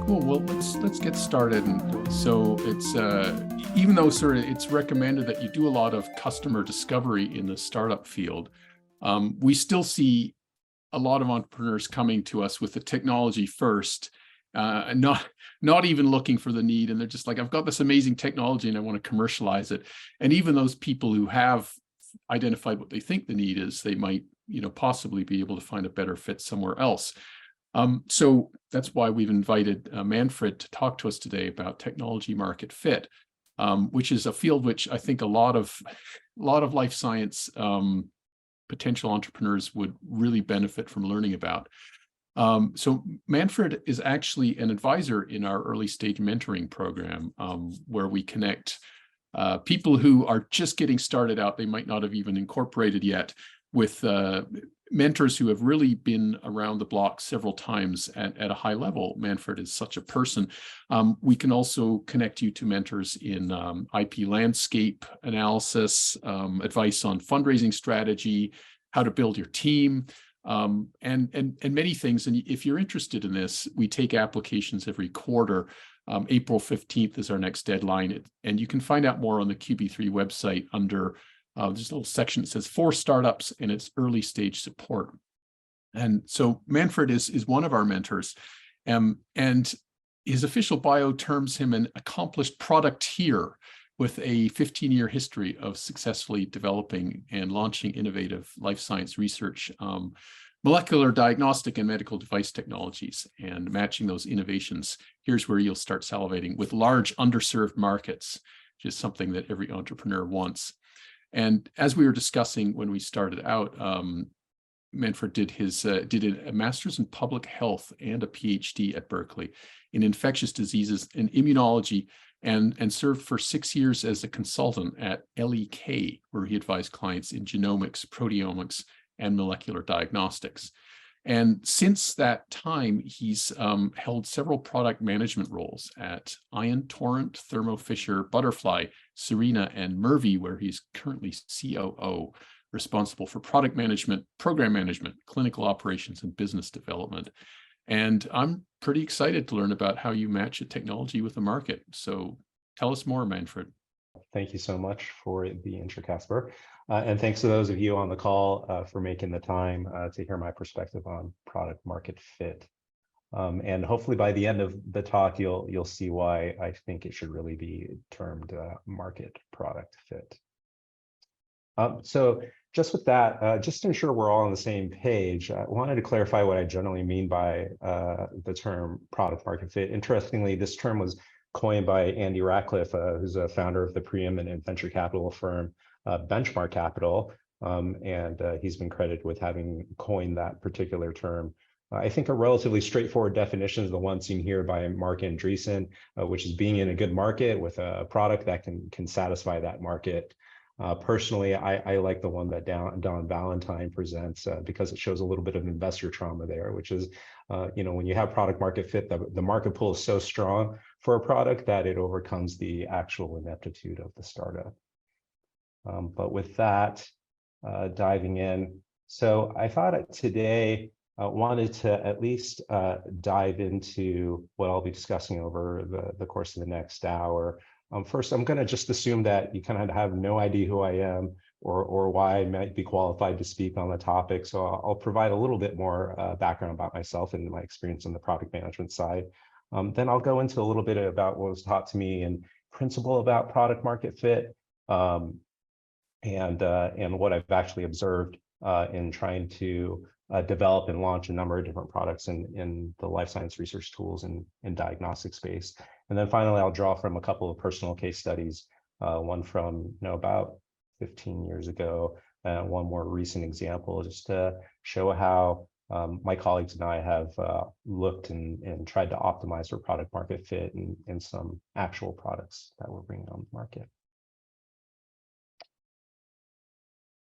Cool. Well, let's get started. And so it's even though it's recommended that you do a lot of customer discovery in the startup field, we still see a lot of entrepreneurs coming to us with the technology first, and not even looking for the need. And they're just like, I've got this amazing technology and I want to commercialize it. And even those people who have identified what they think the need is, they might, possibly be able to find a better fit somewhere else. So that's why we've invited Manfred to talk to us today about technology market fit, which is a field which I think a lot of life science potential entrepreneurs would really benefit from learning about. So Manfred is actually an advisor in our early stage mentoring program, where we connect people who are just getting started out. They might not have even incorporated yet, with mentors who have really been around the block several times at a high level. Manfred is such a person. We can also connect you to mentors in IP landscape analysis, advice on fundraising strategy, how to build your team, and many things. And if you're interested in this, we take applications every quarter. April 15th is our next deadline. And you can find out more on the QB3 website under there's a little section that says for startups and its early stage support. And so Manfred is one of our mentors, and his official bio terms him an accomplished producteer with a 15-year history of successfully developing and launching innovative life science research, molecular diagnostic and medical device technologies, and matching those innovations. Here's where you'll start salivating with large underserved markets, which is something that every entrepreneur wants. And as we were discussing when we started out, Manfred did a master's in public health and a PhD at Berkeley in infectious diseases and immunology, and served for 6 years as a consultant at LEK, where he advised clients in genomics, proteomics, and molecular diagnostics. And since that time, he's held several product management roles at Ion, Torrent, Thermo Fisher, Butterfly, Serena, and Mirvie, where he's currently COO, responsible for product management, program management, clinical operations, and business development. And I'm pretty excited to learn about how you match a technology with the market. So tell us more, Manfred. Thank you so much for the intro, Casper. And thanks to those of you on the call for making the time to hear my perspective on product market fit. And hopefully by the end of the talk, you'll see why I think it should really be termed market product fit. So just with that, just to ensure we're all on the same page, I wanted to clarify what I generally mean by the term product market fit. Interestingly, this term was coined by Andy Ratcliffe, who's a founder of the preeminent venture capital firm Benchmark Capital, and he's been credited with having coined that particular term. I think a relatively straightforward definition is the one seen here by Mark Andreessen, which is being in a good market with a product that can satisfy that market. Personally, I like the one that Don Valentine presents because it shows a little bit of investor trauma there, which is, when you have product market fit, the market pull is so strong for a product that it overcomes the actual ineptitude of the startup. But with that, diving in, so I thought today wanted to at least dive into what I'll be discussing over the course of the next hour. First, I'm going to just assume that you kind of have no idea who I am or why I might be qualified to speak on the topic. So I'll provide a little bit more background about myself and my experience on the product management side. Then I'll go into a little bit about what was taught to me in principle about product market fit, and what I've actually observed in trying to develop and launch a number of different products in the life science research tools and diagnostic space. And then finally, I'll draw from a couple of personal case studies, one from about 15 years ago, and one more recent example, just to show how my colleagues and I have looked and tried to optimize for product market fit in some actual products that we're bringing on the market.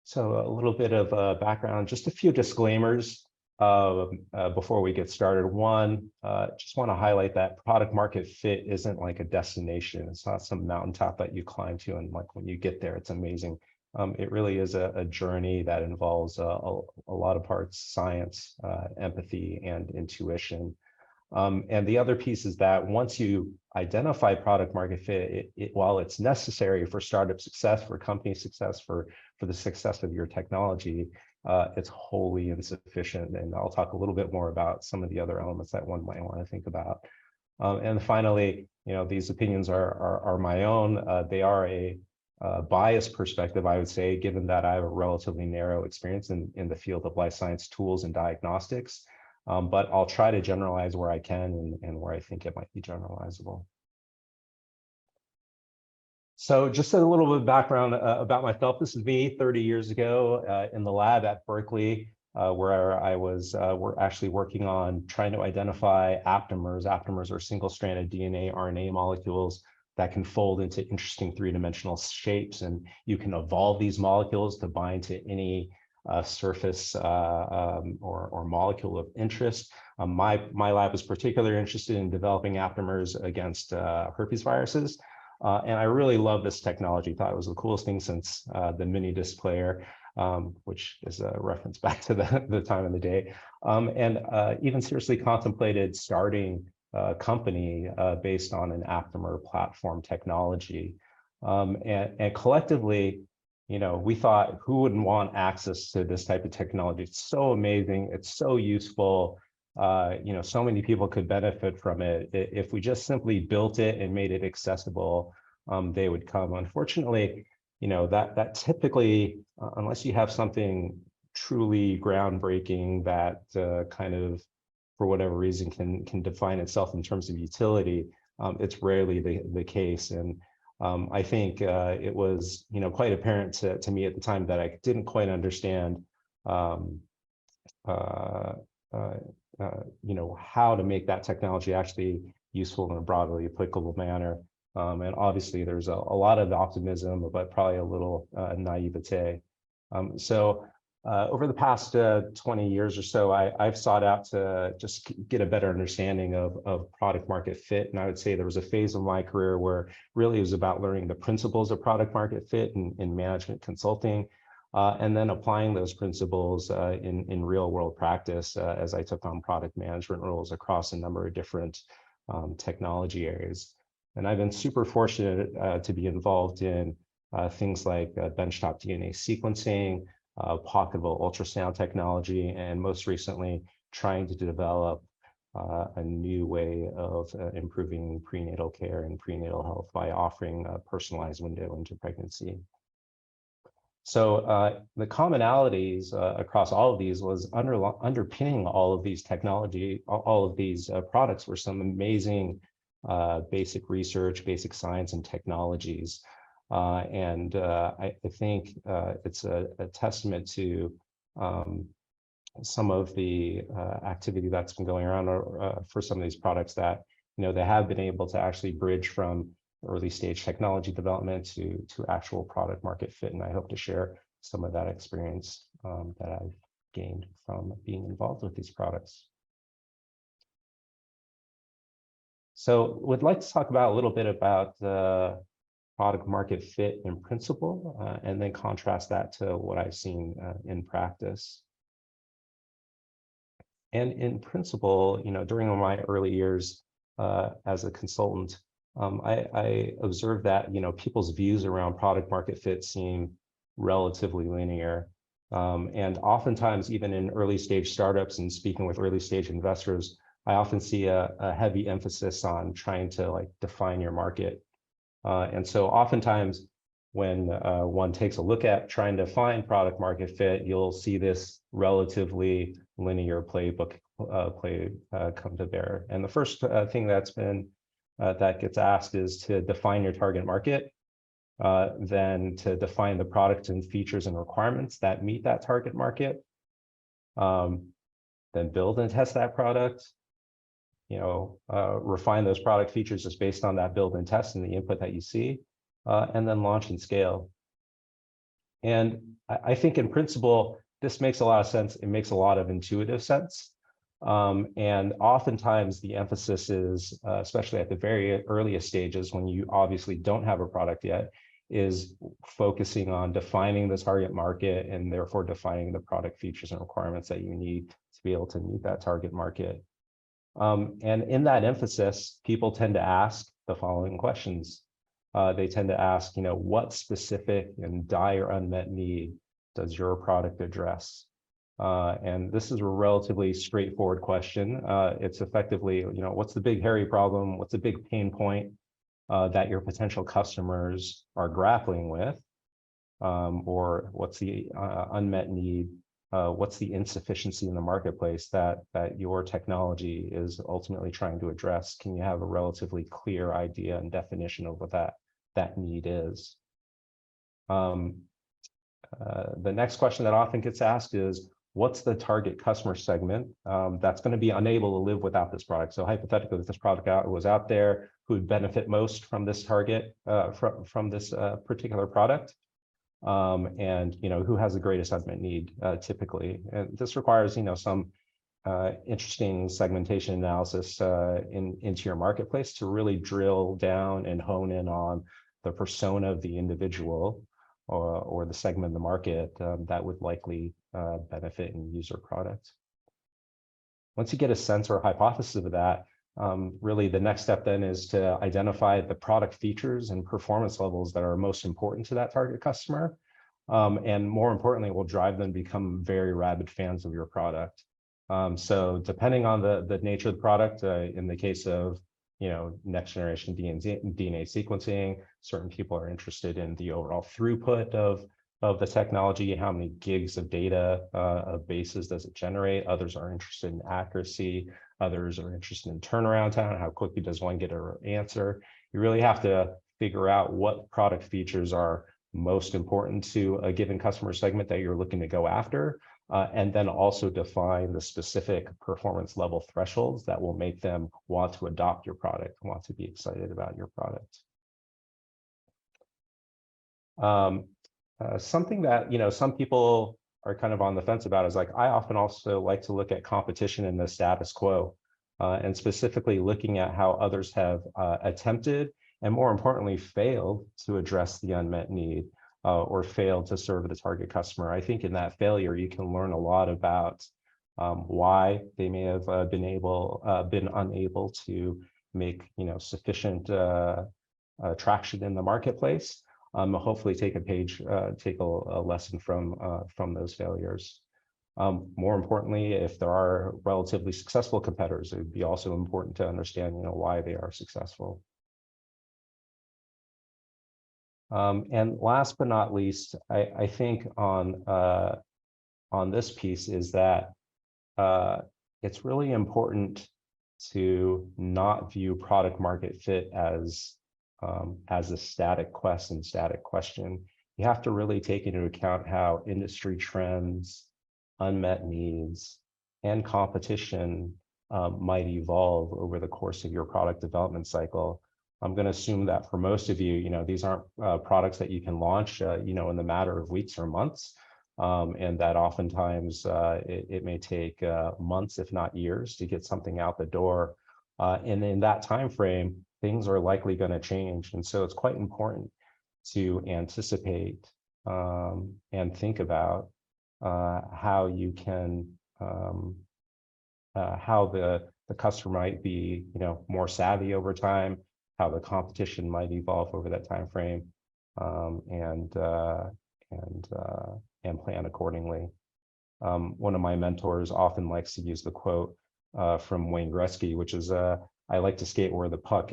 So a little bit of background, just a few disclaimers before we get started. One, just want to highlight that product market fit isn't like a destination. It's not some mountaintop that you climb to and like when you get there, it's amazing. It really is a journey that involves a lot of parts, science, empathy, and intuition. And the other piece is that once you identify product market fit, while it's necessary for startup success, for company success, for the success of your technology, it's wholly insufficient. And I'll talk a little bit more about some of the other elements that one might want to think about. And finally, these opinions are my own. They are a biased perspective, I would say, given that I have a relatively narrow experience in the field of life science tools and diagnostics. But I'll try to generalize where I can and where I think it might be generalizable. So just a little bit of background about myself. This is me 30 years ago in the lab at Berkeley, where I was we're actually working on trying to identify aptamers. Aptamers are single-stranded DNA, RNA molecules that can fold into interesting three-dimensional shapes. And you can evolve these molecules to bind to any surface or molecule of interest. My lab was particularly interested in developing aptamers against herpes viruses. And I really love this technology. Thought it was the coolest thing since the mini disc player, which is a reference back to the time of the day. And even seriously contemplated starting a company based on an aptamer platform technology. And collectively, we thought, who wouldn't want access to this type of technology? It's so amazing. It's so useful. So many people could benefit from it. If we just simply built it and made it accessible, they would come. Unfortunately, that typically, unless you have something truly groundbreaking that kind of, for whatever reason, can define itself in terms of utility, it's rarely the case. And I think it was, quite apparent to me at the time that I didn't quite understand, how to make that technology actually useful in a broadly applicable manner. And obviously, there's a lot of optimism, but probably a little naivete. So over the past 20 years or so, I've sought out to just get a better understanding of product market fit. And I would say there was a phase of my career where really it was about learning the principles of product market fit in management consulting, and then applying those principles in real world practice as I took on product management roles across a number of different technology areas. And I've been super fortunate to be involved in things like benchtop DNA sequencing, pocketable ultrasound technology, and most recently trying to develop a new way of improving prenatal care and prenatal health by offering a personalized window into pregnancy. So the commonalities across all of these was underpinning all of these technology, all of these products were some amazing basic research, basic science and technologies. And I think it's a testament to some of the activity that's been going around for some of these products that, they have been able to actually bridge from early stage technology development to actual product market fit. And I hope to share some of that experience that I've gained from being involved with these products. So would like to talk about a little bit about the product market fit in principle, and then contrast that to what I've seen in practice. And in principle, during my early years as a consultant, I observed that, people's views around product market fit seem relatively linear. And oftentimes, even in early stage startups and speaking with early stage investors, I often see a heavy emphasis on trying to define your market. And so oftentimes when one takes a look at trying to find product market fit, you'll see this relatively linear playbook come to bear. And the first thing that gets asked is to define your target market, then to define the product and features and requirements that meet that target market, then build and test that product, refine those product features just based on that build and test and the input that you see, and then launch and scale. And I think in principle, this makes a lot of sense. It makes a lot of intuitive sense. And oftentimes the emphasis is, especially at the very earliest stages when you obviously don't have a product yet, is focusing on defining the target market and therefore defining the product features and requirements that you need to be able to meet that target market. And in that emphasis, people tend to ask the following questions. They tend to ask, what specific and dire unmet need does your product address? And this is a relatively straightforward question. It's effectively, what's the big hairy problem? What's the big pain point that your potential customers are grappling with? Or what's the unmet need? What's the insufficiency in the marketplace that your technology is ultimately trying to address? Can you have a relatively clear idea and definition of what that need is? The next question that often gets asked is, what's the target customer segment that's going to be unable to live without this product? So hypothetically, if this product was out there, who would benefit most from this target, from this particular product? And who has the greatest unmet need typically? And this requires some interesting segmentation analysis into your marketplace to really drill down and hone in on the persona of the individual or the segment of the market that would likely benefit and use your product. Once you get a sense or a hypothesis of that, really the next step then is to identify the product features and performance levels that are most important to that target customer. And more importantly, will drive them to become very rabid fans of your product. So depending on the nature of the product, in the case of next generation DNA sequencing, certain people are interested in the overall throughput of the technology, how many gigs of data of bases does it generate. Others are interested in accuracy. Others are interested in turnaround time, how quickly does one get an answer. You really have to figure out what product features are most important to a given customer segment that you're looking to go after, and then also define the specific performance level thresholds that will make them want to adopt your product, want to be excited about your product. Something that some people are kind of on the fence about is I often also like to look at competition in the status quo, and specifically looking at how others have attempted and more importantly failed to address the unmet need or failed to serve the target customer. I think in that failure you can learn a lot about why they may have been unable to make sufficient traction in the marketplace. Hopefully take a lesson from those failures. More importantly, if there are relatively successful competitors, it would be also important to understand why they are successful. And last but not least, I think on this piece is that it's really important to not view product market fit as a static quest and static question. You have to really take into account how industry trends, unmet needs, and competition might evolve over the course of your product development cycle. I'm going to assume that for most of you, these aren't products that you can launch, in the matter of weeks or months, and that oftentimes it may take months, if not years, to get something out the door. And in that time frame, things are likely going to change, and so it's quite important to anticipate and think about how you can how the customer might be more savvy over time, how the competition might evolve over that time frame, and plan accordingly. One of my mentors often likes to use the quote from Wayne Gretzky, which is I like to skate where the puck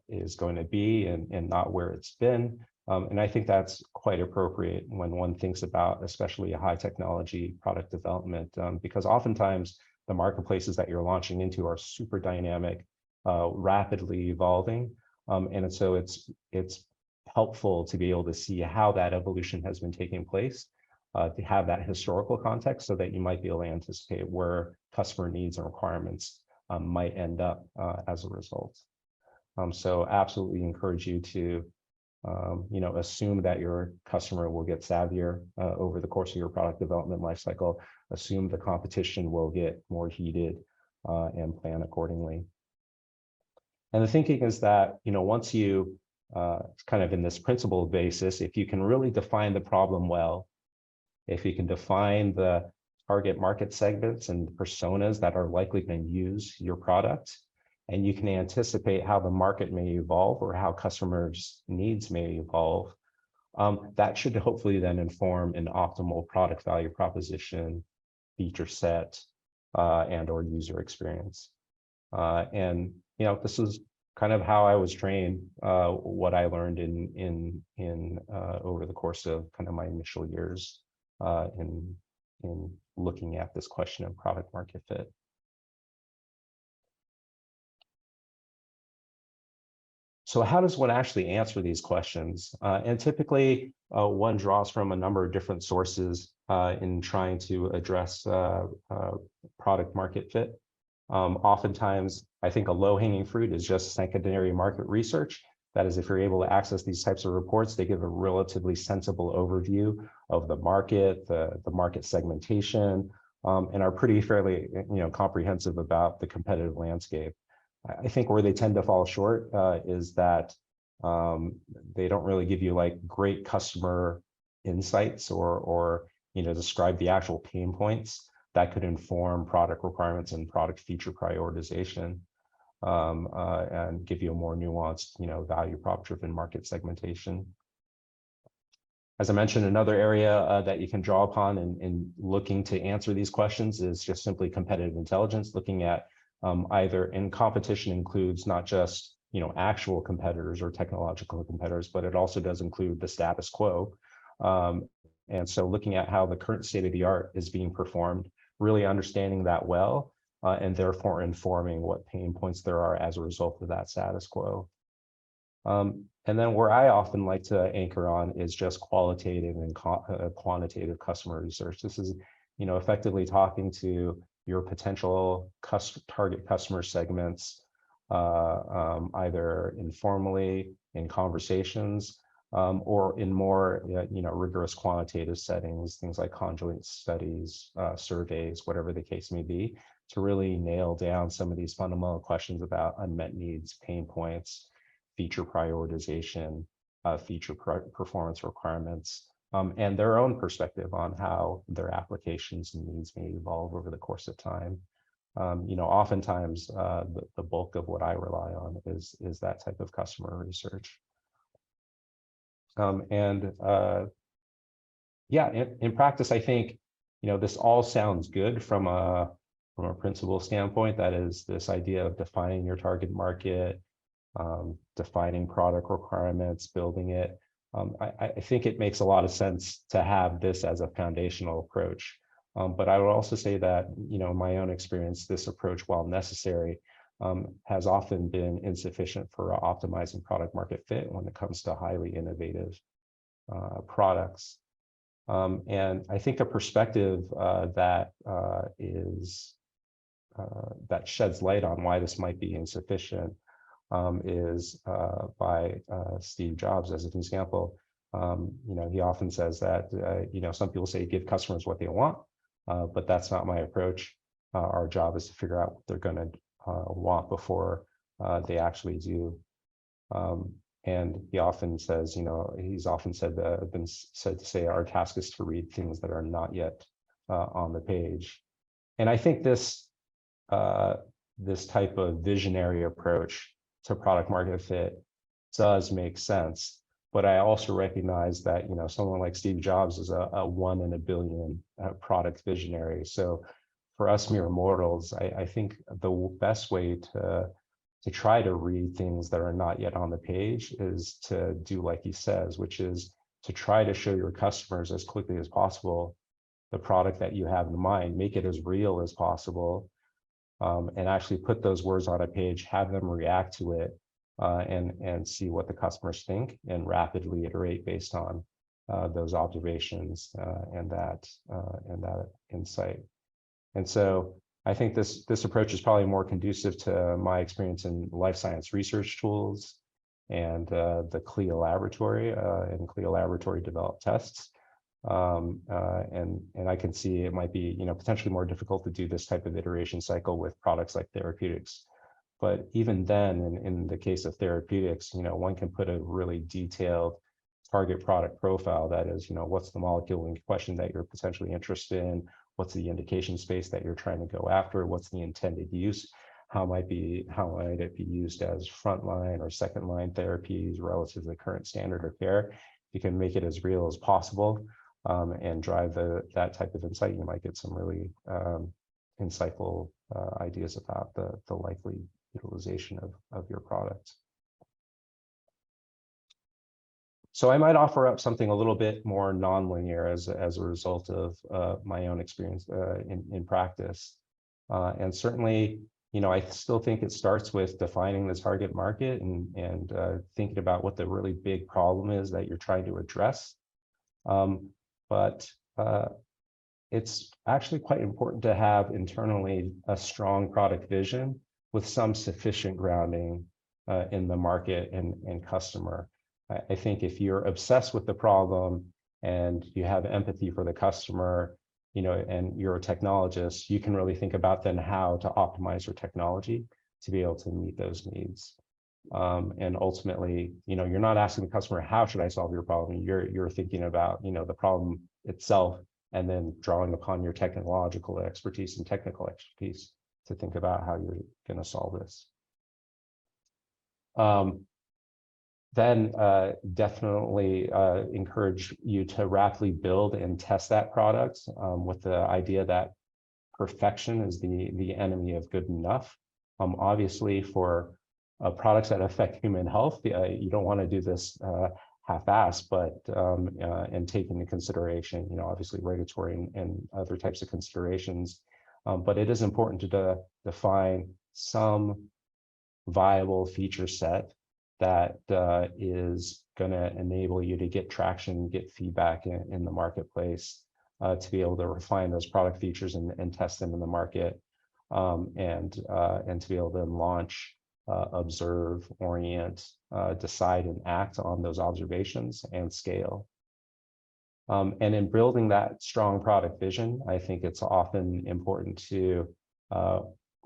is going to be and not where it's been. And I think that's quite appropriate when one thinks about especially a high technology product development, because oftentimes the marketplaces that you're launching into are super dynamic, rapidly evolving. And so it's helpful to be able to see how that evolution has been taking place, to have that historical context so that you might be able to anticipate where customer needs and requirements might end up as a result. So absolutely encourage you to assume that your customer will get savvier over the course of your product development lifecycle. Assume the competition will get more heated and plan accordingly. And the thinking is that once you kind of in this principle basis, if you can really define the problem well, if you can define the target market segments and personas that are likely going to use your product, and you can anticipate how the market may evolve or how customers' needs may evolve, that should hopefully then inform an optimal product value proposition, feature set, and or user experience. And this is kind of how I was trained, what I learned in over the course of kind of my initial years in looking at this question of product market fit. So how does one actually answer these questions? And typically, one draws from a number of different sources in trying to address product market fit. Oftentimes, I think a low-hanging fruit is just secondary market research. That is, if you're able to access these types of reports, they give a relatively sensible overview of the market, the market segmentation, and are pretty fairly comprehensive about the competitive landscape. I think where they tend to fall short is that they don't really give you like great customer insights or describe the actual pain points that could inform product requirements and product feature prioritization, and give you a more nuanced, value prop driven market segmentation. As I mentioned, another area that you can draw upon in looking to answer these questions is just simply competitive intelligence, looking at either, and competition includes not just actual competitors or technological competitors, but it also does include the status quo. And so looking at how the current state of the art is being performed, really understanding that well, and therefore informing what pain points there are as a result of that status quo. And then where I often like to anchor on is just qualitative and quantitative customer research. This is, effectively talking to your potential target customer segments, either informally in conversations, or in more, rigorous quantitative settings, things like conjoint studies, surveys, whatever the case may be, to really nail down some of these fundamental questions about unmet needs, pain points, feature prioritization, feature performance requirements, and their own perspective on how their applications and needs may evolve over the course of time. Oftentimes the bulk of what I rely on is that type of customer research. In practice, I think, this all sounds good from a principle standpoint. That is, this idea of defining your target market, defining product requirements, building it. I think it makes a lot of sense to have this as a foundational approach. But I would also say that, in my own experience, this approach, while necessary, has often been insufficient for optimizing product market fit when it comes to highly innovative products. And I think a perspective that sheds light on why this might be insufficient is by Steve Jobs as an example. He often says that, some people say give customers what they want, but that's not my approach. Our job is to figure out what they're going to want before they actually do. And he often says, he's often been said to say, our task is to read things that are not yet on the page. And I think this type of visionary approach to product market fit does make sense. But I also recognize that, someone like Steve Jobs is a 1 in a billion product visionary. So for us mere mortals, I think the best way to try to read things that are not yet on the page is to do like he says, which is to try to show your customers as quickly as possible the product that you have in mind, make it as real as possible, and actually put those words on a page, have them react to it, and see what the customers think, and rapidly iterate based on those observations and that insight. And so I think this approach is probably more conducive to my experience in life science research tools and the CLIA laboratory and CLIA laboratory developed tests. And I can see it might be, potentially more difficult to do this type of iteration cycle with products like therapeutics. But even then, in the case of therapeutics, one can put a really detailed target product profile. That is, what's the molecule in question that you're potentially interested in? what's the indication space that you're trying to go after, what's the intended use, how might it be used as frontline or second line therapies relative to the current standard of care. You can make it as real as possible and drive that type of insight. You might get some really insightful ideas about the likely utilization of your product. So I might offer up something a little bit more nonlinear as a result of my own experience in practice. And certainly, I still think it starts with defining the target market and thinking about what the really big problem is that you're trying to address. But it's actually quite important to have internally a strong product vision with some sufficient grounding in the market and customer. I think if you're obsessed with the problem and you have empathy for the customer, and you're a technologist, you can really think about then how to optimize your technology to be able to meet those needs. And ultimately, you're not asking the customer, how should I solve your problem? You're thinking about, the problem itself, and then drawing upon your technological expertise and technical expertise to think about how you're going to solve this. Then definitely encourage you to rapidly build and test that product with the idea that perfection is the enemy of good enough. Obviously, for products that affect human health, you don't want to do this half-assed, but and take into consideration, obviously regulatory and other types of considerations. But it is important to define some viable feature set that is going to enable you to get traction, get feedback in the marketplace, to be able to refine those product features and test them in the market, and to be able to launch, observe, orient, decide, and act on those observations and scale. And in building that strong product vision, I think it's often important to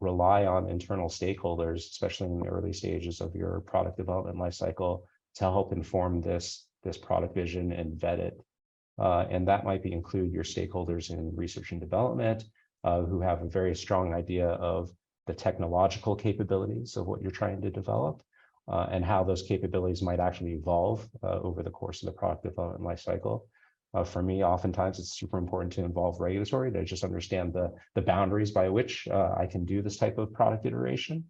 rely on internal stakeholders, especially in the early stages of your product development lifecycle, to help inform this product vision and vet it. And that might include your stakeholders in research and development, who have a very strong idea of the technological capabilities of what you're trying to develop, and how those capabilities might actually evolve over the course of the product development lifecycle. For me, oftentimes it's super important to involve regulatory to just understand the boundaries by which I can do this type of product iteration.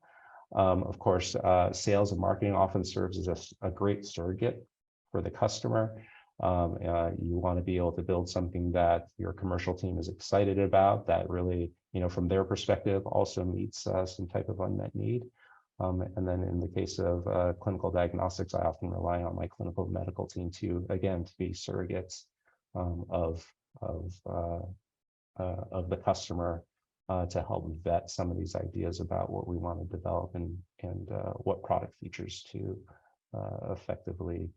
Of course, sales and marketing often serves as a great surrogate for the customer. You want to be able to build something that your commercial team is excited about, that really, from their perspective, also meets some type of unmet need. And then in the case of clinical diagnostics, I often rely on my clinical medical team to be surrogates of the customer, to help vet some of these ideas about what we want to develop and what product features to effectively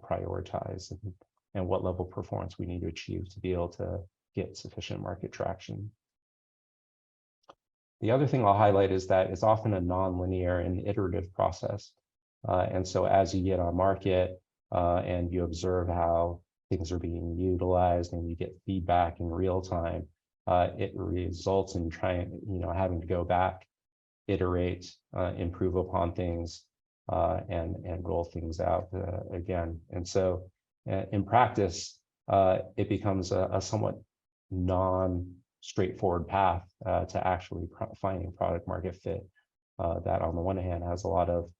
prioritize, and what level of performance we need to achieve to be able to get sufficient market traction. The other thing I'll highlight is that it's often a nonlinear and iterative process. And so as you get on market and you observe how things are being utilized and you get feedback in real time, it results in having to go back, iterate, improve upon things, and roll things out again. And so in practice, it becomes a somewhat non-straightforward path to actually finding product market fit that on the one hand has a lot of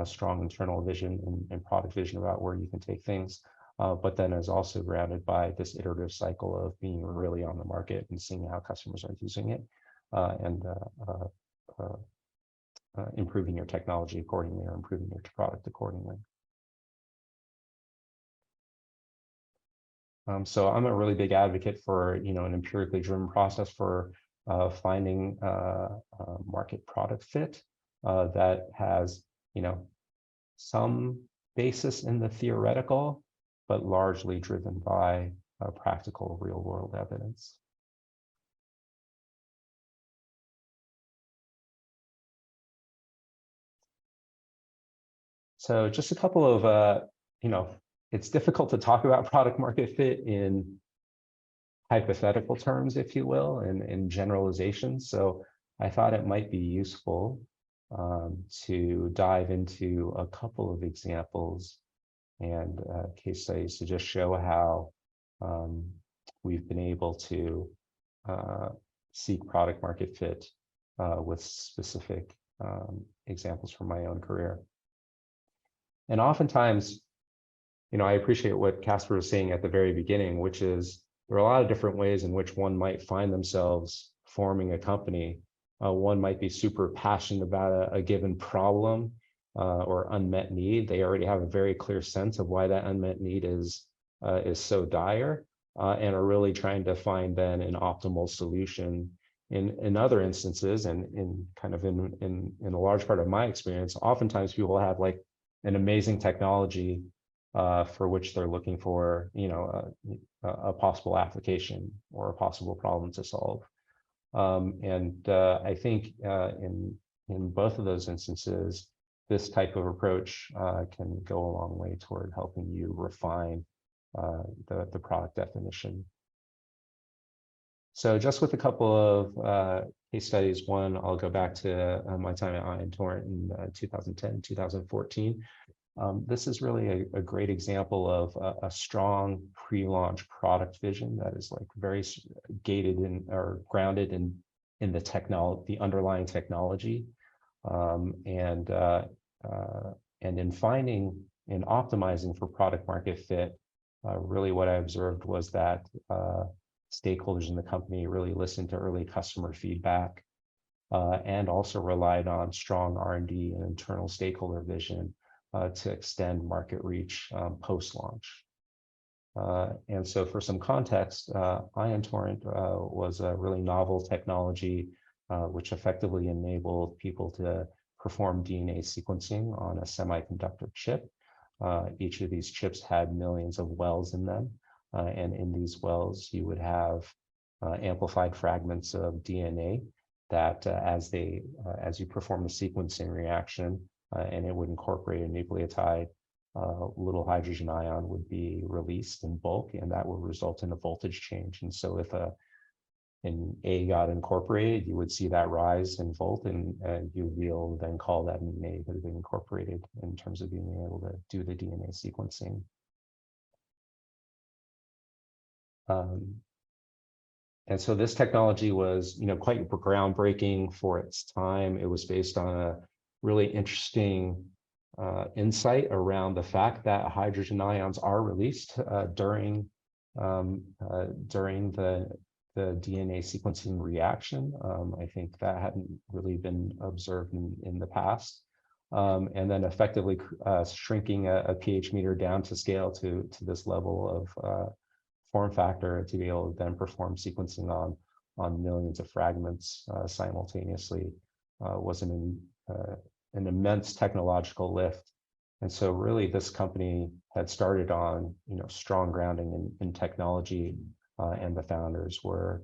strong internal vision and product vision about where you can take things, but then is also grounded by this iterative cycle of being really on the market and seeing how customers are using it, and improving your technology accordingly, or improving your product accordingly. So I'm a really big advocate for an empirically driven process for finding market product fit that has some basis in the theoretical, but largely driven by practical real world evidence. So just a couple of, it's difficult to talk about product market fit in hypothetical terms, if you will, and generalizations. So I thought it might be useful to dive into a couple of examples and case studies to just show how we've been able to seek product market fit with specific examples from my own career. And oftentimes, I appreciate what Casper was saying at the very beginning, which is there are a lot of different ways in which one might find themselves forming a company. One might be super passionate about a given problem or unmet need. They already have a very clear sense of why that unmet need is so dire, and are really trying to find then an optimal solution. In other instances, and in a large part of my experience, oftentimes people have like an amazing technology for which they're looking for, a possible application or a possible problem to solve. I think in both of those instances, this type of approach can go a long way toward helping you refine the product definition. So just with a couple of case studies, one, I'll go back to my time at Torrent in 2010, 2014. This is really a great example of a strong pre-launch product vision that is like very gated in or grounded in the underlying technology, and in finding and optimizing for product market fit. Really, what I observed was that stakeholders in the company really listened to early customer feedback, and also relied on strong R&D and internal stakeholder vision to extend market reach post-launch. And so for some context, Torrent was a really novel technology which effectively enabled people to perform DNA sequencing on a semiconductor chip. Each of these chips had millions of wells in them. And in these wells, you would have amplified fragments of DNA that as you perform the sequencing reaction, and it would incorporate a nucleotide, little hydrogen ion would be released in bulk, and that would result in a voltage change. And so if an A got incorporated, you would see that rise in volt, and you would be able to then call that an A that had been incorporated in terms of being able to do the DNA sequencing. And so this technology was, quite groundbreaking for its time. It was based on a really interesting insight around the fact that hydrogen ions are released during the DNA sequencing reaction. I think that hadn't really been observed in the past. And then effectively shrinking a pH meter down to scale to this level of form factor to be able to then perform sequencing on millions of fragments simultaneously was an immense technological lift. And so really this company had started on strong grounding in technology, and the founders were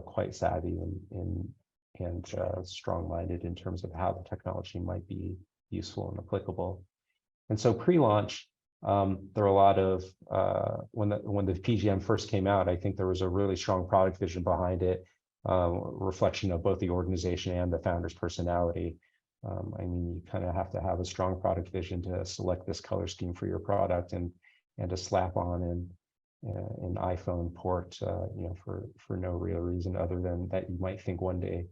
quite savvy and strong-minded in terms of how the technology might be useful and applicable. And so pre-launch, there are a lot of when the PGM first came out, I think there was a really strong product vision behind it, reflection of both the organization and the founder's personality. You kind of have to have a strong product vision to select this color scheme for your product, and to slap on an iPhone port, for no real reason other than that you might think one day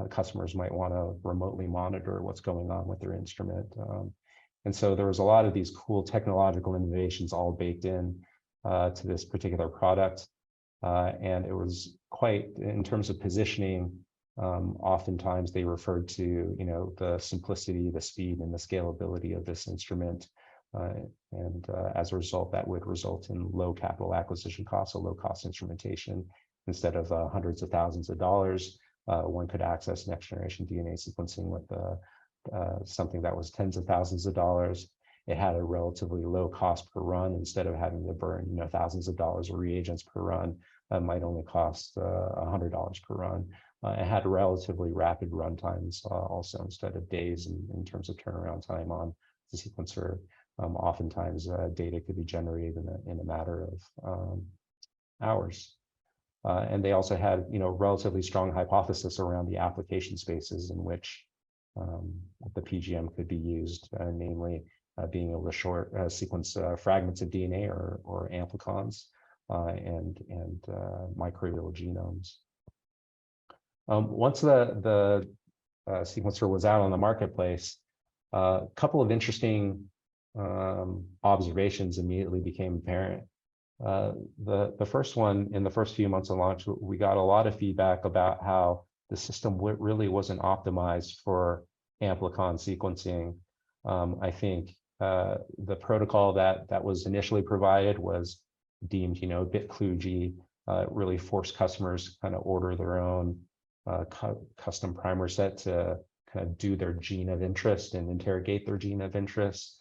customers might want to remotely monitor what's going on with their instrument. And so there was a lot of these cool technological innovations all baked in to this particular product. And it was quite, in terms of positioning, oftentimes they referred to, the simplicity, the speed, and the scalability of this instrument. And as a result, that would result in low capital acquisition costs, a low cost instrumentation. Instead of hundreds of thousands of dollars, one could access next generation DNA sequencing with something that was tens of thousands of dollars. It had a relatively low cost per run. Instead of having to burn thousands of dollars of reagents per run, might only cost $100 per run. It had relatively rapid run times also, instead of days in terms of turnaround time on the sequencer. Oftentimes data could be generated in a matter of hours. And they also had, relatively strong hypothesis around the application spaces in which the PGM could be used, namely being able to sequence fragments of DNA or amplicons and microbial genomes. Once the sequencer was out on the marketplace, a couple of interesting observations immediately became apparent. The first one, in the first few months of launch, we got a lot of feedback about how the system really wasn't optimized for amplicon sequencing. I think the protocol that was initially provided was deemed, a bit kludgy. It really forced customers to kind of order their own custom primer set to kind of do their gene of interest and interrogate their gene of interest.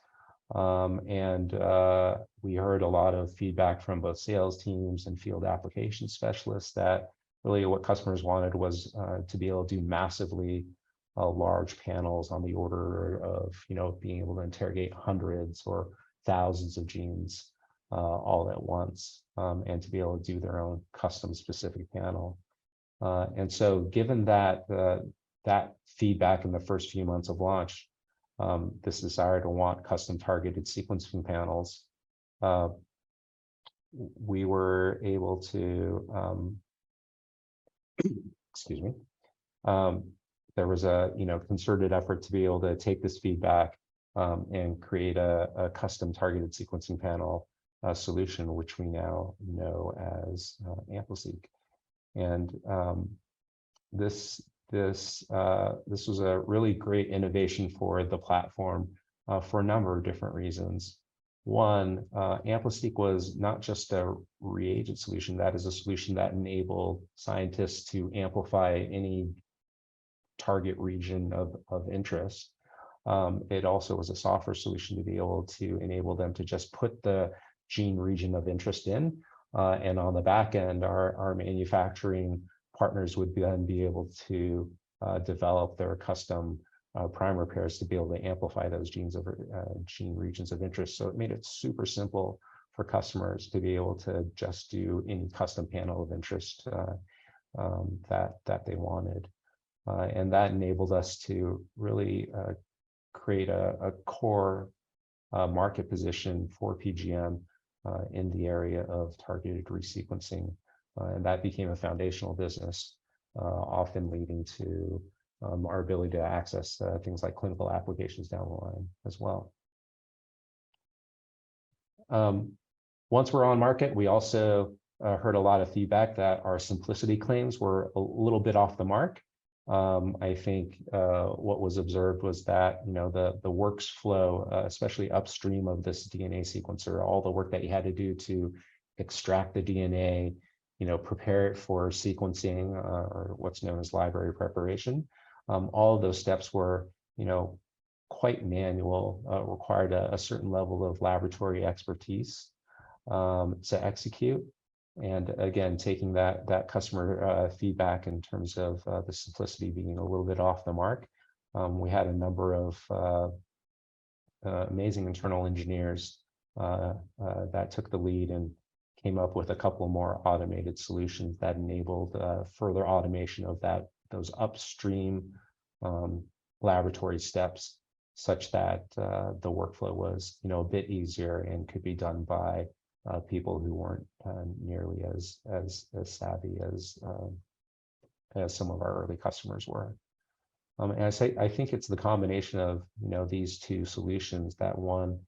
We heard a lot of feedback from both sales teams and field application specialists that really what customers wanted was to be able to do massively large panels on the order of, being able to interrogate hundreds or thousands of genes all at once, and to be able to do their own custom specific panel. And so given that that feedback in the first few months of launch, this desire to want custom targeted sequencing panels, we were able to, excuse me, there was a concerted effort to be able to take this feedback and create a custom targeted sequencing panel solution, which we now know as AmpliSeq. And this was a really great innovation for the platform for a number of different reasons. One, AmpliSeq was not just a reagent solution, that is a solution that enabled scientists to amplify any target region of interest. It also was a software solution to be able to enable them to just put the gene region of interest in, and on the back end, our manufacturing partners would then be able to develop their custom primer pairs to be able to amplify those gene regions of interest. So it made it super simple for customers to be able to just do any custom panel of interest that they wanted. And that enabled us to really create a core market position for PGM in the area of targeted resequencing. And that became a foundational business, often leading to our ability to access things like clinical applications down the line as well. Once we're on market, we also heard a lot of feedback that our simplicity claims were a little bit off the mark. I think what was observed was that the workflow, especially upstream of this DNA sequencer, all the work that you had to do to extract the DNA, prepare it for sequencing or what's known as library preparation. All of those steps were, quite manual, required a certain level of laboratory expertise to execute. And again, taking that customer feedback in terms of the simplicity being a little bit off the mark, we had a number of amazing internal engineers that took the lead and came up with a couple more automated solutions that enabled further automation of those upstream laboratory steps, such that the workflow was a bit easier and could be done by people who weren't nearly as savvy as some of our early customers were. And I think it's the combination of these two solutions, that one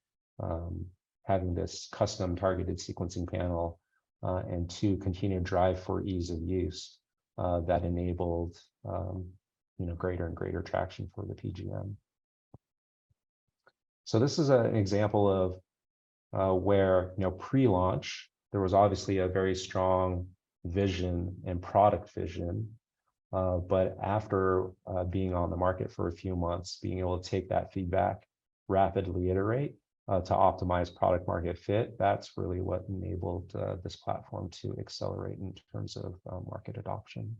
having this custom targeted sequencing panel, and two, continued drive for ease of use that enabled greater and greater traction for the PGM. So this is an example of where pre-launch there was obviously a very strong vision and product vision, but after being on the market for a few months, being able to take that feedback, rapidly iterate to optimize product market fit, that's really what enabled this platform to accelerate in terms of market adoption.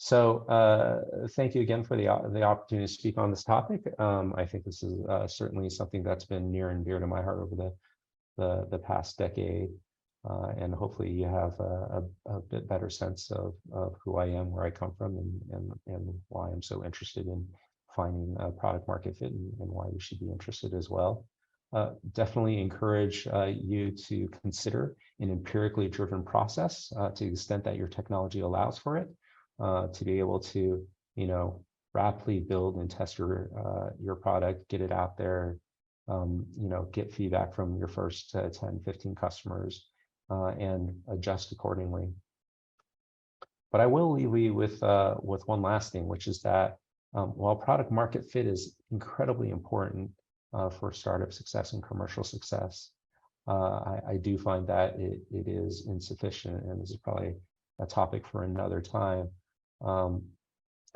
Thank you again for the opportunity to speak on this topic. I think this is certainly something that's been near and dear to my heart over the past decade. And hopefully you have a bit better sense of who I am, where I come from, and why I'm so interested in finding a product market fit, and why you should be interested as well. Definitely encourage you to consider an empirically driven process to the extent that your technology allows for it, to be able to, rapidly build and test your product, get it out there, get feedback from your first 10, 15 customers, and adjust accordingly. But I will leave you with one last thing, which is that while product market fit is incredibly important for startup success and commercial success, I do find that it is insufficient, and this is probably a topic for another time.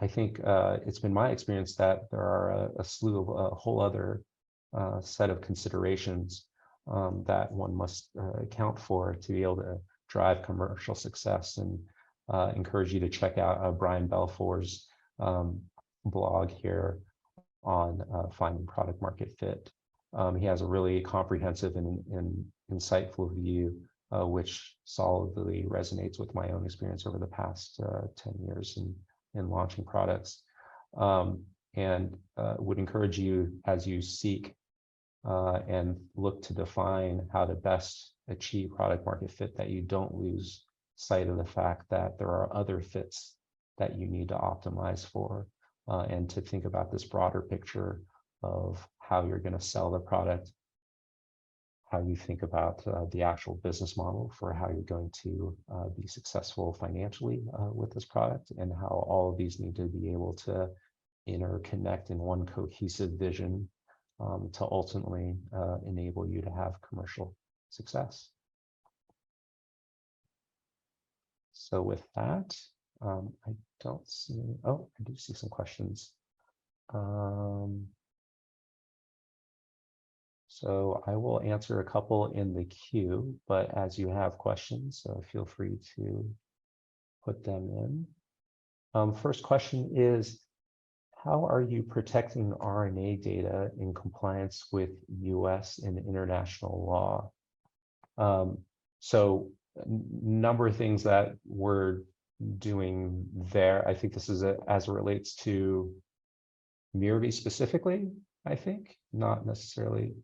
I think it's been my experience that there are a slew of a whole other set of considerations that one must account for to be able to drive commercial success, and encourage you to check out Brian Belfour's blog here on finding product market fit. He has a really comprehensive and insightful view, which solidly resonates with my own experience over the past 10 years in launching products, and would encourage you, as you seek and look to define how to best achieve product market fit, that you don't lose sight of the fact that there are other fits that you need to optimize for, and to think about this broader picture of how you're going to sell the product, how you think about the actual business model for how you're going to be successful financially with this product, and how all of these need to be able to interconnect in one cohesive vision to ultimately enable you to have commercial success. So with that, I don't see, oh, I do see some questions. So I will answer a couple in the queue, but as you have questions, feel free to put them in. First question is, how are you protecting RNA data in compliance with US and international law? So a number of things that we're doing there. I think this is as it relates to Mirvie specifically, I think, not necessarily.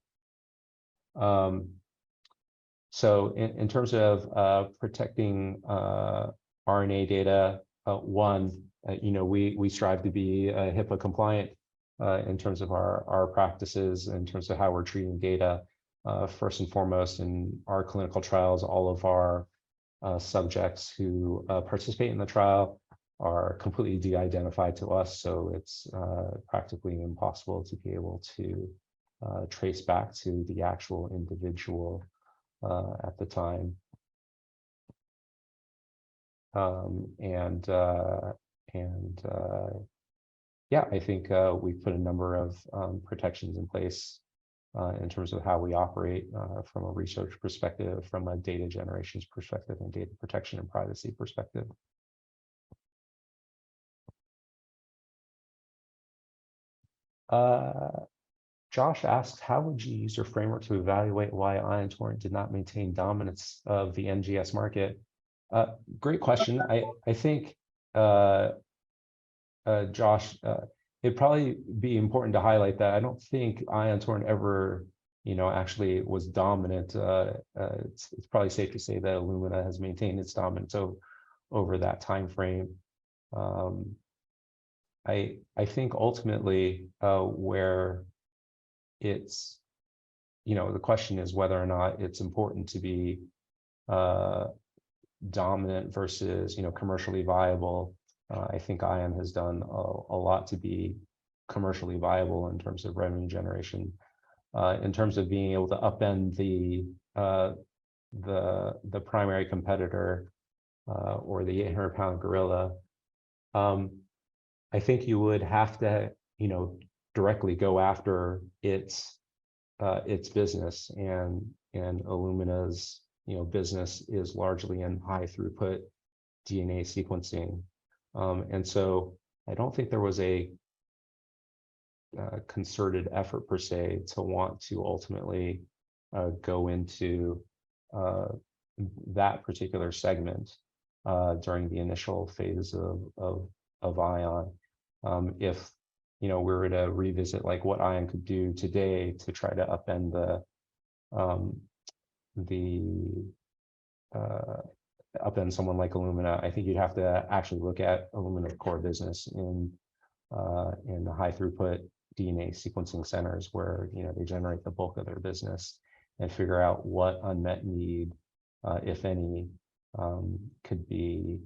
So in terms of protecting RNA data, we strive to be HIPAA compliant in terms of our practices, in terms of how we're treating data. First and foremost, in our clinical trials, all of our subjects who participate in the trial are completely de-identified to us, so it's practically impossible to be able to trace back to the actual individual at the time. Yeah, I think we've put a number of protections in place in terms of how we operate from a research perspective, from a data generations perspective, and data protection and privacy perspective. Josh asks, how would you use your framework to evaluate why Ion Torrent did not maintain dominance of the NGS market? Great question. I think, Josh, it'd probably be important to highlight that I don't think Ion Torrent ever, actually was dominant. It's probably safe to say that Illumina has maintained its dominance over that time frame. I think ultimately where it's, the question is whether or not it's important to be dominant versus, commercially viable. I think Ion has done a lot to be commercially viable in terms of revenue generation, in terms of being able to upend the primary competitor or the 800-pound gorilla. I think you would have to, directly go after its business, and Illumina's, business is largely in high throughput DNA sequencing. And so I don't think there was a concerted effort per se to want to ultimately go into that particular segment during the initial phase of Ion. If we were to revisit like what Ion could do today to try to upend upend someone like Illumina, I think you'd have to actually look at Illumina's core business in the high throughput DNA sequencing centers where they generate the bulk of their business, and figure out what unmet need, if any, could be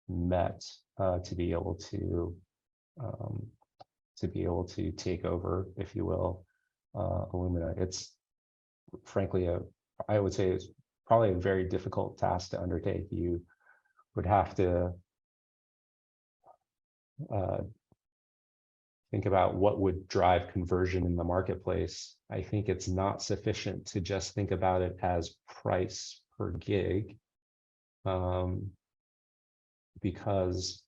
met to be able to take over, if you will, Illumina. It's frankly I would say it's probably a very difficult task to undertake. You would have to think about what would drive conversion in the marketplace. I think it's not sufficient to just think about it as price per gig, because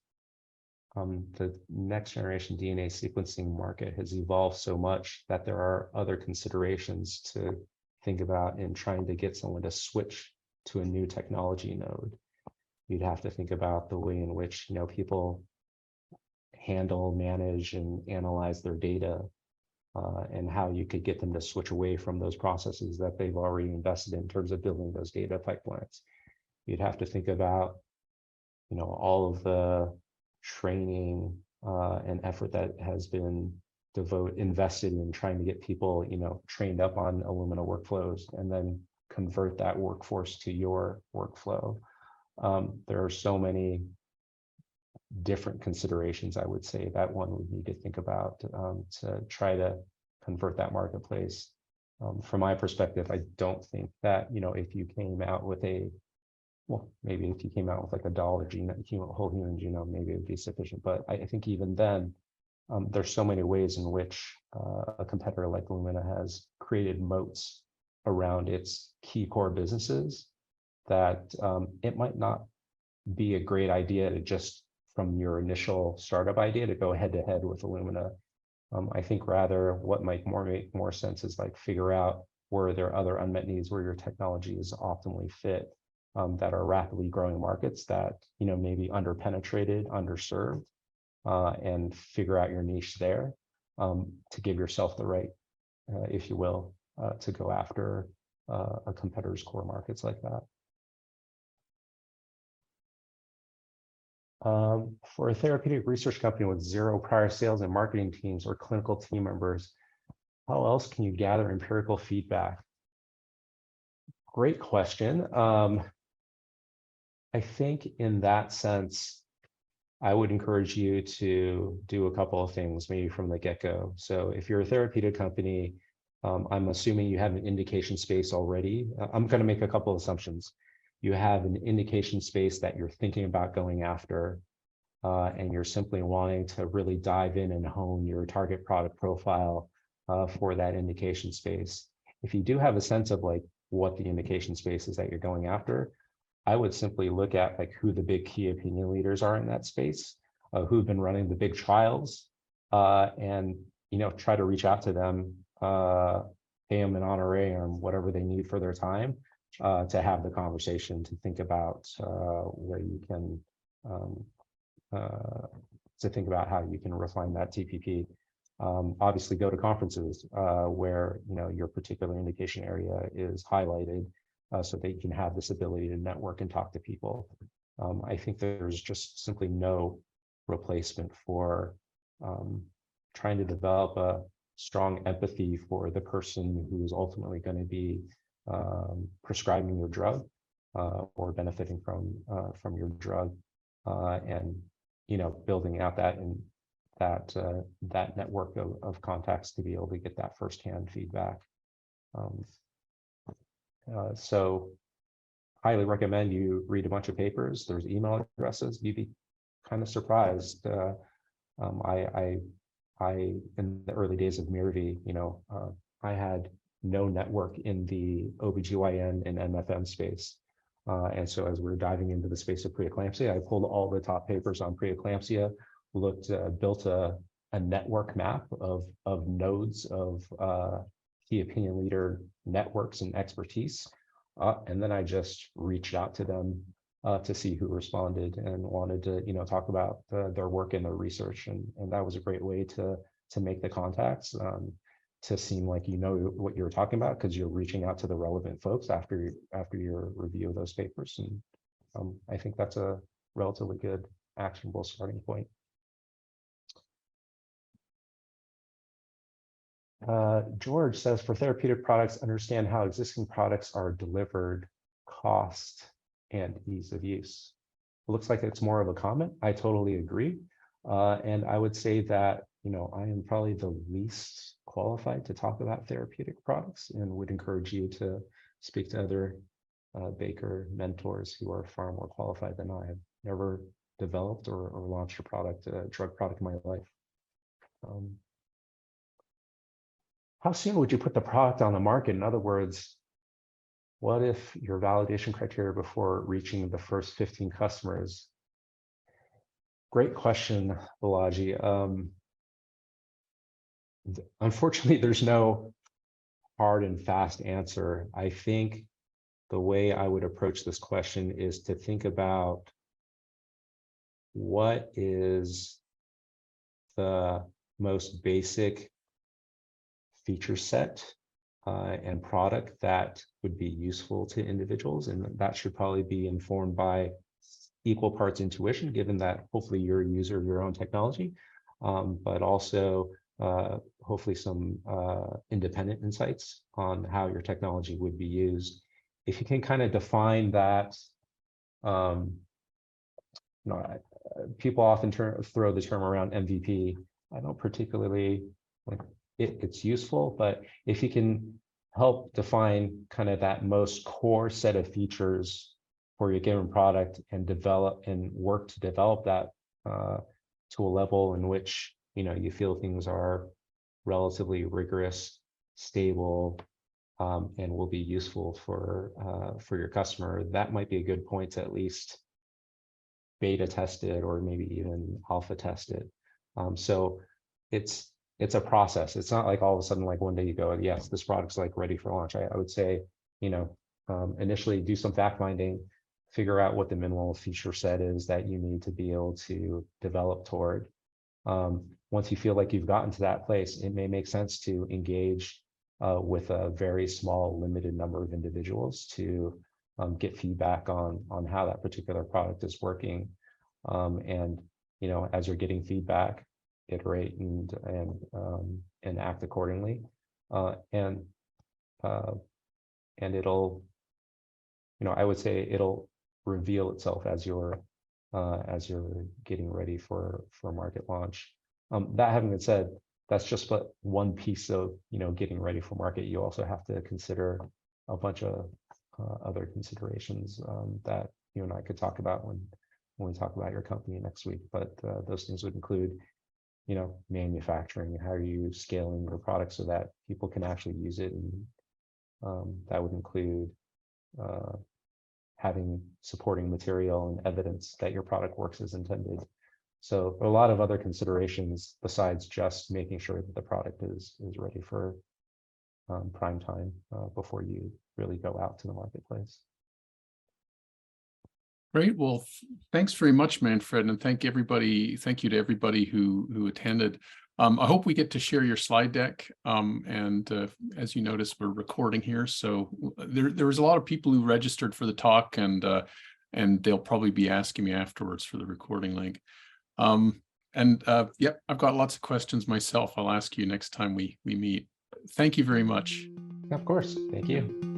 the next generation DNA sequencing market has evolved so much that there are other considerations to think about in trying to get someone to switch to a new technology node. You'd have to think about the way in which people handle, manage, and analyze their data, and how you could get them to switch away from those processes that they've already invested in terms of building those data pipelines. You'd have to think about all of the training and effort that has been invested in trying to get people trained up on Illumina workflows, and then convert that workforce to your workflow. There are so many different considerations, I would say, that one would need to think about to try to convert that marketplace. From my perspective, I don't think that if you came out with maybe if you came out with like $1 whole human genome, maybe it would be sufficient. But I think even then, there's so many ways in which a competitor like Illumina has created moats around its key core businesses that it might not be a great idea to just from your initial startup idea to go head to head with Illumina. I think rather what might make more sense is like figure out where there are other unmet needs where your technology is optimally fit, that are rapidly growing markets that may be underpenetrated, underserved, and figure out your niche there, to give yourself the right, if you will, to go after a competitor's core markets like that. For a therapeutic research company with 0 prior sales and marketing teams or clinical team members, how else can you gather empirical feedback? Great question. I think in that sense, I would encourage you to do a couple of things, maybe from the get-go. So if you're a therapeutic company, I'm assuming you have an indication space already. I'm going to make a couple of assumptions. You have an indication space that you're thinking about going after, and you're simply wanting to really dive in and hone your target product profile for that indication space. If you do have a sense of like what the indication space is that you're going after, I would simply look at like who the big key opinion leaders are in that space, who've been running the big trials, and try to reach out to them, pay them an honorarium, whatever they need for their time, to have the conversation, to think about where you can, to think about how you can refine that TPP. Obviously, go to conferences where your particular indication area is highlighted, so that you can have this ability to network and talk to people. I think there's just simply no replacement for trying to develop a strong empathy for the person who is ultimately going to be prescribing your drug or benefiting from your drug, and building out that network of contacts to be able to get that firsthand feedback. So highly recommend you read a bunch of papers. There's email addresses. You'd be kind of surprised. I in the early days of Mirvie, I had no network in the OBGYN and MFM space. And so as we're diving into the space of preeclampsia, I pulled all the top papers on preeclampsia, built a network map of nodes of key opinion leader networks and expertise. And then I just reached out to them to see who responded and wanted to, talk about their work and their research. And that was a great way to make the contacts, to seem like you know what you're talking about, because you're reaching out to the relevant folks after your review of those papers. And I think that's a relatively good actionable starting point. George says, for therapeutic products, understand how existing products are delivered, cost, and ease of use. It looks like it's more of a comment. I totally agree. And I would say that, I am probably the least qualified to talk about therapeutic products, and would encourage you to speak to other Baker mentors who are far more qualified than I. Have never developed or launched a drug product in my life. How soon would you put the product on the market? In other words, what if your validation criteria before reaching the first 15 customers? Great question, Balaji. Unfortunately, there's no hard and fast answer. I think the way I would approach this question is to think about what is the most basic feature set and product that would be useful to individuals. And that should probably be informed by equal parts intuition, given that hopefully you're a user of your own technology, but also hopefully some independent insights on how your technology would be used. If you can kind of define that, people often throw the term around MVP. I don't particularly like it. It's useful, but if you can help define kind of that most core set of features for your given product and work to develop that to a level in which you feel things are relatively rigorous, stable, and will be useful for your customer, that might be a good point to at least beta test it or maybe even alpha test it. So it's a process. It's not like all of a sudden, like one day you go, yes, this product's like ready for launch. I would say, initially do some fact finding, figure out what the minimal feature set is that you need to be able to develop toward. Once you feel like you've gotten to that place, it may make sense to engage with a very small, limited number of individuals to get feedback on how that particular product is working. And as you're getting feedback, iterate and act accordingly. And it'll, I would say it'll reveal itself as you're getting ready for market launch. That having been said, that's just but one piece of getting ready for market. You also have to consider a bunch of other considerations that you and I could talk about when we talk about your company next week. But those things would include manufacturing. How are you scaling your product so that people can actually use it? And that would include having supporting material and evidence that your product works as intended. So a lot of other considerations besides just making sure that the product is ready for prime time before you really go out to the marketplace. Great. Well, thanks very much, Manfred, and thank you to everybody who attended. I hope we get to share your slide deck. And as you notice, we're recording here, so there was a lot of people who registered for the talk, and they'll probably be asking me afterwards for the recording link. Yep, I've got lots of questions myself. I'll ask you next time we meet. Thank you very much. Of course. Thank you.